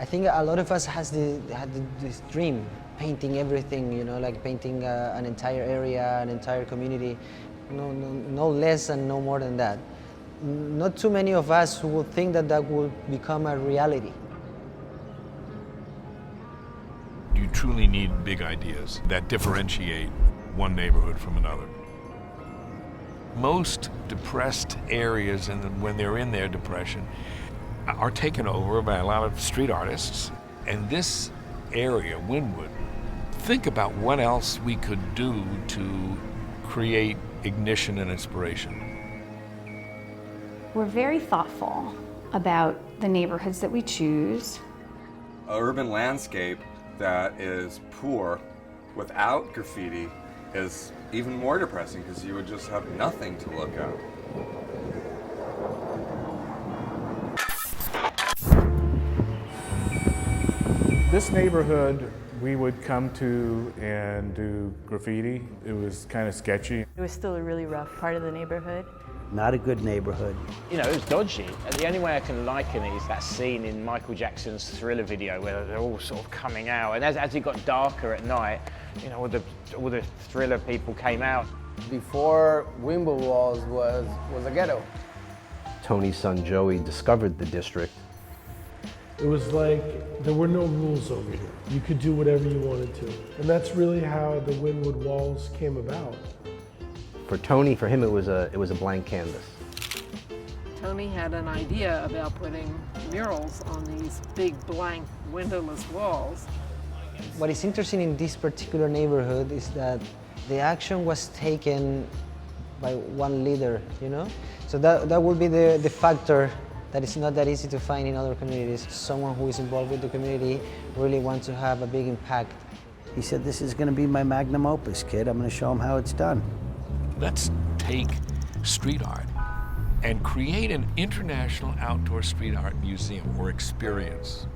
I think a lot of us this dream, painting everything, you know, like painting an entire area, an entire community, no less and no more than that. Not too many of us who would think that that will become a reality. You truly need big ideas that differentiate one neighborhood from another. Most depressed areas, when they're in their depression, are taken over by a lot of street artists. And this area, Wynwood, think about what else we could do to create ignition and inspiration. We're very thoughtful about the neighborhoods that we choose. An urban landscape that is poor without graffiti is even more depressing because you would just have nothing to look at. This neighborhood we would come to and do graffiti. It was kind of sketchy. It was still a really rough part of the neighborhood. Not a good neighborhood. You know, it was dodgy. And the only way I can liken it is that scene in Michael Jackson's Thriller video where they're all sort of coming out. And as it got darker at night, you know, all the Thriller people came out. Before Wynwood Walls was a ghetto. Tony's son Joey discovered the district. It was like there were no rules over here. You could do whatever you wanted to. And that's really how the Wynwood Walls came about. For Tony, for him, it was a blank canvas. Tony had an idea about putting murals on these big blank windowless walls. What is interesting in this particular neighborhood is that the action was taken by one leader, you know? So that would be the factor that is not that easy to find in other communities. Someone who is involved with the community really wants to have a big impact. He said, this is going to be my magnum opus, kid. I'm going to show him how it's done. Let's take street art and create an international outdoor street art museum or experience.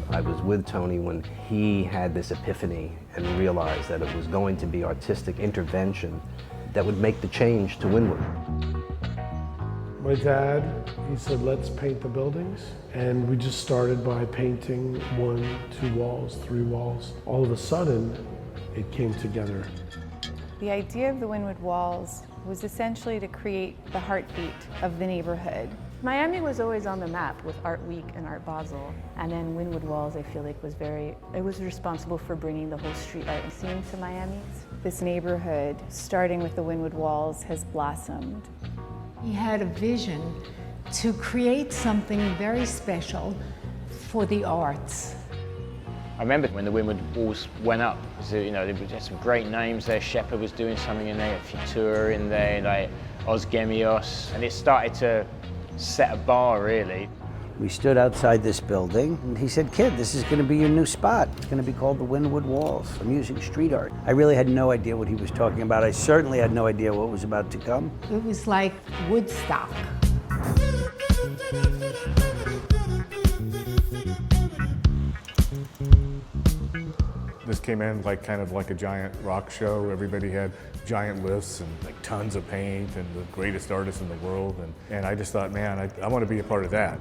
I was with Tony when he had this epiphany and realized that it was going to be artistic intervention that would make the change to Wynwood. My dad, he said, let's paint the buildings. And we just started by painting 1, 2 walls, 3 walls. All of a sudden, it came together. The idea of the Wynwood Walls was essentially to create the heartbeat of the neighborhood. Miami was always on the map with Art Week and Art Basel. And then Wynwood Walls, I feel like, it was responsible for bringing the whole street art scene to Miami. This neighborhood, starting with the Wynwood Walls, has blossomed. He had a vision to create something very special for the arts. I remember when the Wynwood Walls went up, you know, there were some great names there. Shepherd was doing something in there, Futura in there, like Osgemios, and it started to set a bar, really. We stood outside this building, and he said, kid, this is going to be your new spot. It's going to be called the Wynwood Walls. I'm using street art. I really had no idea what he was talking about. I certainly had no idea what was about to come. It was like Woodstock. This came in like kind of like a giant rock show. Everybody had giant lifts and like tons of paint and the greatest artists in the world. And I just thought, man, I want to be a part of that.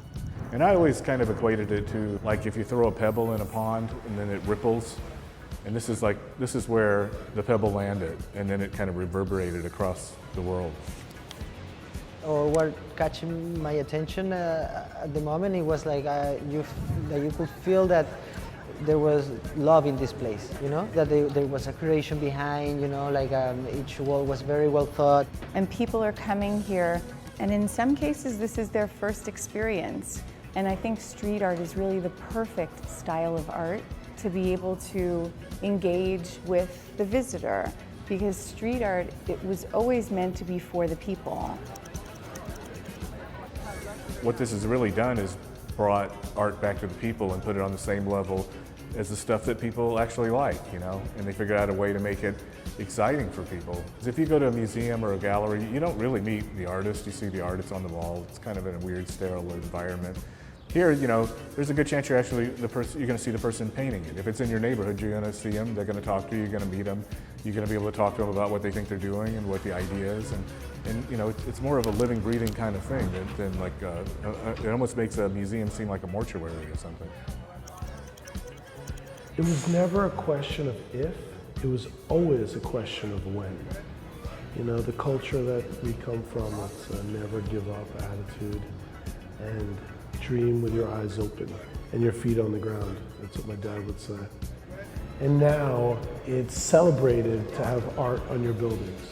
And I always kind of equated it to like if you throw a pebble in a pond and then it ripples. And this is where the pebble landed, and then it kind of reverberated across the world. Or what catching my attention at the moment, it was like you could feel that there was love in this place, you know? That there was a creation behind, you know, like each wall was very well thought. And people are coming here, and in some cases this is their first experience. And I think street art is really the perfect style of art to be able to engage with the visitor, because street art, it was always meant to be for the people. What this has really done is brought art back to the people and put it on the same level as the stuff that people actually like, you know, and they figured out a way to make it exciting for people. If you go to a museum or a gallery, you don't really meet the artist. You see the artist on the wall. It's kind of in a weird, sterile environment. Here, you know, there's a good chance you're actually you're going to see the person painting it. If it's in your neighborhood, you're going to see them. They're going to talk to you. You're going to meet them. You're going to be able to talk to them about what they think they're doing and what the idea is. And you know, it's more of a living, breathing kind of thing than like it almost makes a museum seem like a mortuary or something. It was never a question of if, it was always a question of when. You know, the culture that we come from, it's a never give up attitude and dream with your eyes open and your feet on the ground. That's what my dad would say. And now it's celebrated to have art on your buildings.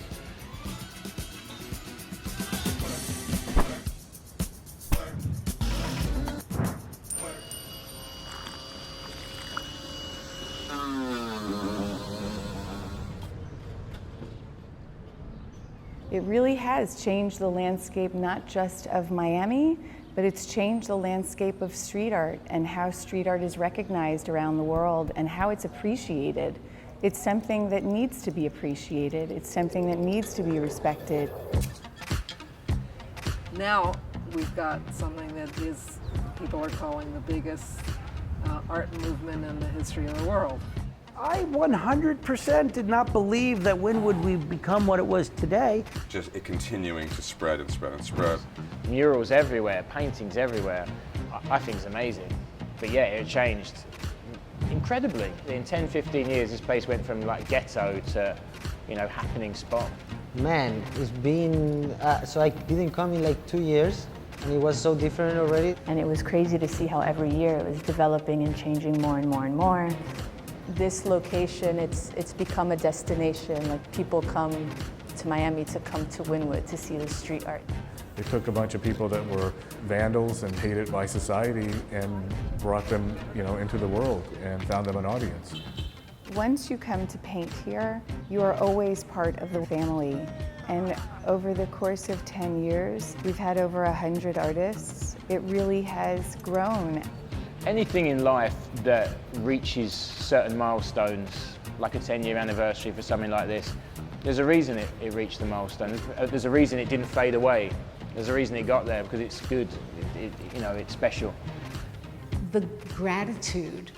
It really has changed the landscape, not just of Miami, but it's changed the landscape of street art and how street art is recognized around the world and how it's appreciated. It's something that needs to be appreciated. It's something that needs to be respected. Now we've got something that is, people are calling the biggest art movement in the history of the world. I 100% did not believe that Wynwood would become what it was today. Just it continuing to spread and spread and spread. Murals everywhere, paintings everywhere. I think it's amazing. But yeah, it changed incredibly. In 10, 15 years, this place went from like ghetto to, you know, happening spot. Man, it's been, so I didn't come in like 2 years, and it was so different already. And it was crazy to see how every year it was developing and changing more and more and more. This location, it's become a destination. Like people come to Miami to come to Wynwood to see the street art. They took a bunch of people that were vandals and hated by society and brought them, you know, into the world and found them an audience. Once you come to paint here, you are always part of the family. And over the course of 10 years, we've had over 100 artists. It really has grown. Anything in life that reaches certain milestones, like a 10-year anniversary for something like this, there's a reason it reached the milestone. There's a reason it didn't fade away. There's a reason it got there, because it's good, you know, it's special. The gratitude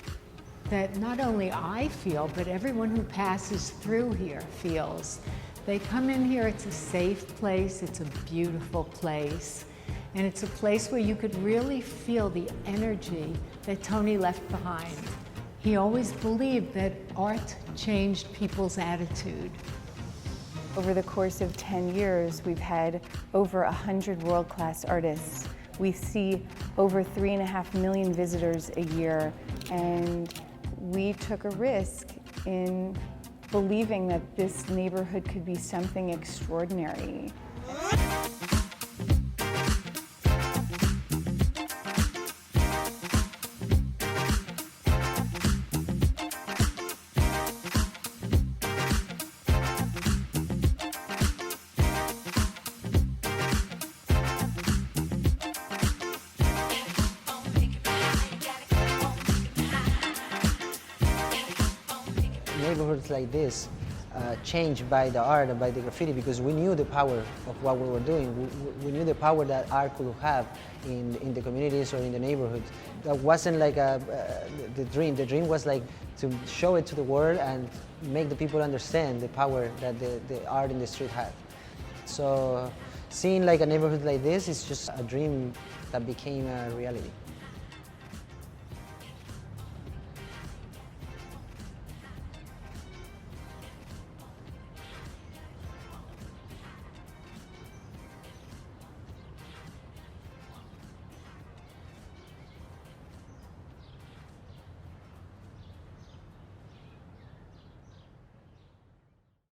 that not only I feel, but everyone who passes through here feels. They come in here, it's a safe place, it's a beautiful place. And it's a place where you could really feel the energy that Tony left behind. He always believed that art changed people's attitude. Over the course of 10 years, we've had over 100 world-class artists. We see over 3.5 million visitors a year, and we took a risk in believing that this neighborhood could be something extraordinary. Neighborhoods like this changed by the art and by the graffiti, because we knew the power of what we were doing. We knew the power that art could have in the communities or in the neighborhoods. That wasn't like the dream. The dream was like to show it to the world and make the people understand the power that the art in the street had. So seeing like a neighborhood like this is just a dream that became a reality.